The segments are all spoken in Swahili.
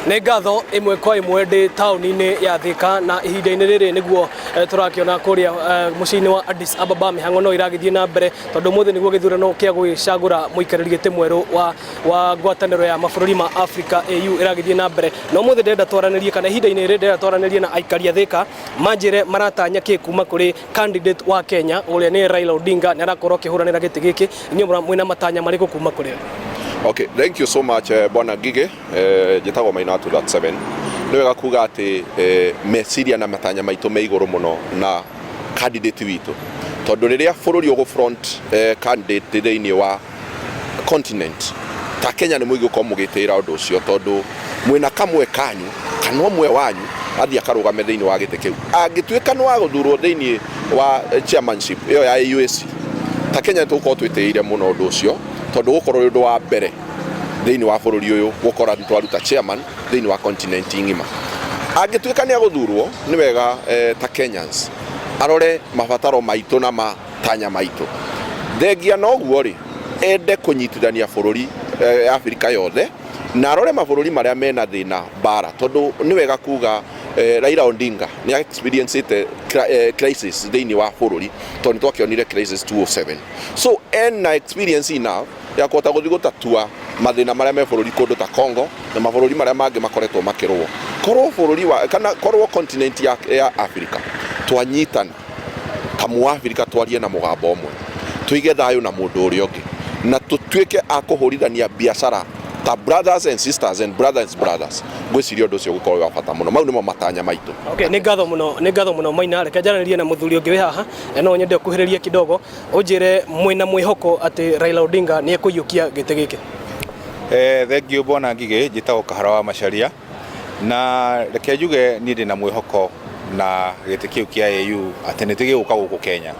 Nĩ ngatho ĩmwe kwa ĩmwe ndĩ taũni-inĩ ya Thika na ihinda-inĩ rĩrĩ nĩguo tũrakĩona kũrĩa mũciĩ-inĩ wa Addis Ababa mĩhang'o no ĩragĩthiĩ na mbere tondũ ũmũthĩ nĩguo gĩthurano kĩa gũgĩcagũra mũikarĩri gĩtĩ mwerũ wa ngwatanĩro ya mabũrũri ma Africa AU ĩragĩthiĩ na mbere. Na ũmũthĩ ndĩrenda twaranĩrie kana ihinda-inĩ rĩrĩ ndĩrenda twaranĩrie na aikari a Thika manjĩre maratanya kĩ kuma kũrĩ candidate wa Kenya ũrĩa nĩ Raila Odinga nĩ arakorwo akĩhũranĩra gĩtĩ gĩkĩ. Inyuĩ mwĩna matanya marĩkũ kuma kũrĩ we? Okay, thank you so much Bwana Ngige. Njĩtagwo Mainatu .7. Nĩ wega kuga atĩ meciria na matanya maitũ me igũrũ mũno na candidate witũ. Tondũ rĩrĩa bũrũri ũgũ-front candidate thĩinĩ wa continent ta Kenya nĩ mũigũ kwa mũgĩtĩra ũndũ ũcio tondũ mwĩna kamwe kanyu kana ũmwe wanyu athiĩ akarũgame thĩinĩ wa gĩtĩ kĩu. Angĩtuĩka nĩ wa gũthurwo thĩinĩ wa chairmanship ĩyo ya AUSC ta Kenya tũkorwo twĩtĩire mũno ũndũ ũcio tondũ gũkorwo ũndũ wa mbere thĩinĩ wa bũrũri ũyũ gũkorwo twaruta chairman thĩinĩ wa continent ng'ima. Angĩtuĩka nĩ agũthurwo nĩ wega ta Kenyans arore mabataro maitũ na matanya maitũ. Thengia na ũguo rĩ ende kũnyitithania bũrũri Afrika yothe na arore mabũrũri marĩa mena thĩna bara tondũ nĩ wega kuga Raila Odinga nĩ experience crisis thĩinĩ wa bũrũri tondũ twakĩonire crisis 207. So ena experience enough ya kũhota gũthiĩ gũtatua mathĩna marĩa me bũrũri kũndũ ta Congo na mabũrũri marĩa mangĩ makoretwo makĩrũo. Korwo bũrũri wa kana korwo continent ya Africa twanyitana ta Mũafrika twarie na mũgambo ũmwe tuige thayũ na mũndũ ũrĩa ũngĩ na tũtuĩke a kũhũrithania biacara ta brothers and sisters and brothers ngwĩciria ũndũ ũcio gũkorwo wa bata mũno. Mau nĩmo matanya maitũ. Okay, nĩ ngatho mũno Maina. Reke njaranĩrie na mũthuri ũngĩ wĩ haha no nyende kuhĩrĩria kidogo ũnjĩre mwĩna mwĩhoko atĩ Raila Odinga nĩ ekũiyũkia gĩtĩ gĩkĩ. Thengiũ Bwana Ngige, njĩtagwo Kahara wa Macharia na reke njuge niĩ ndĩ na mwĩhoko na gĩtĩ kĩu kĩa AU atĩ nĩ tũgĩgũka gũkũ Kenya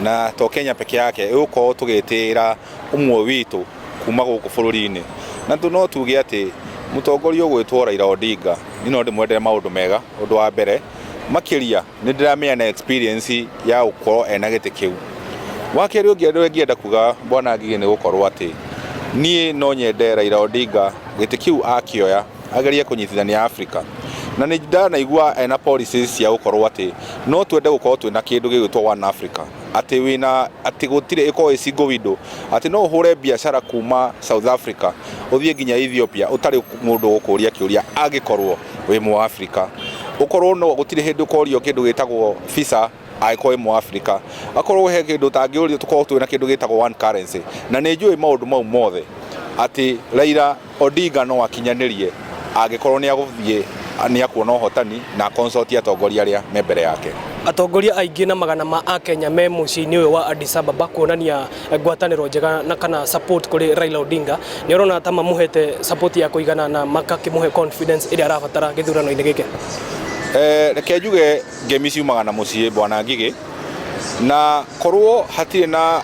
na to Kenya peke yake ĩgũkorwo tũgĩtĩra ũmwe witũ kuma gũkũ bũrũri-inĩ na no tuge atĩ mũtongoria ũgwĩtwo Raila Odinga nĩ no ndĩmwendere maũndũ mega. Ũndũ wa mbere makĩria nĩ ndĩramenya na experience ya gũkorwo ena gĩtĩ kĩu. Wa kerĩ ũngĩenda kuga Bwana Ngige nĩ gũkorwo atĩ niĩ no nyende Raila Odinga gĩtĩ kĩu akĩoya agerie kũnyitithania Africa na nĩ ndanaigua ena policies cia gũkorwo atĩ no twende gũkorwo twĩna kĩndũ gĩgwĩtwo One Africa atĩ wĩna atĩ gũtirĩ ĩkorwo single window atĩ no ũhũre biacara kuma South Africa ũthiĩ nginya Ethiopia ũtarĩ mũndũ gũkũria kĩũria angĩkorwo wĩ Mũafrika. Ũkorwo no gũtirĩ hĩndĩ ũkorio kĩndũ gĩtagwo visa agĩkorwo Mũafrika. Akorwo he kĩndũ tangĩũrio tũkorwo twĩna kĩndũ gĩtagwo one currency na nĩ njũĩ maũndũ mau mothe atĩ Raila Odinga no akinyanĩrie angĩkorwo nĩ agũthiĩ nĩ akuona ũhotani na consult atongoria arĩa me mbere yake. Atongoria aingĩ na magana ma Akenya me mũciĩ-inĩ ũyũ wa Addis Ababa kuonania ngwatanĩro njega na kana support kũrĩ Raila Odinga. Nĩ ũrona ta mamũhete support ya kũigana na makakĩmũhe confidence ĩrĩa arabatara gĩthurano-inĩ gĩkĩ. Reke njuge ngemi ciumaga na mũciĩ Bwana Ngige na korwo hatirĩ na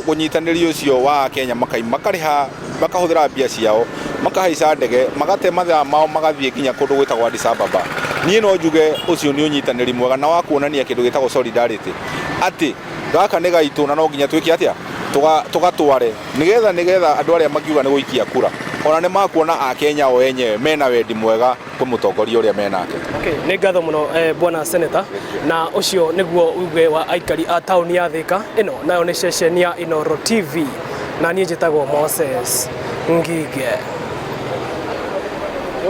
ũnyitanĩri ũcio wa Kenya makarĩha makahũthĩra mbia ciao makahaica ndege magate mathaa mao magathiĩ nginya kũndũ gwĩtagwo Addis Ababa. Niĩ no njuge ũcio nĩ ũnyitanĩri mwega na wa kuonania kĩndũ gĩtagwo solidarity atĩ gaka nĩ gaitũ na no nginya twĩke atĩa tũgatware nĩgetha andũ arĩa makiuga nĩ gũikia kura ona nĩ makuona a Kenya o enyewe mena wendi mwega kwĩ mũtongoria ũrĩa menake. Okay, nĩ ngatho mũno Bwana Senator na ũcio nĩguo uge wa aikari a taũni ya Thika. Ĩno nayo nĩ ceceni ya Inooro TV na niĩ njĩtagwo Moses Ngige.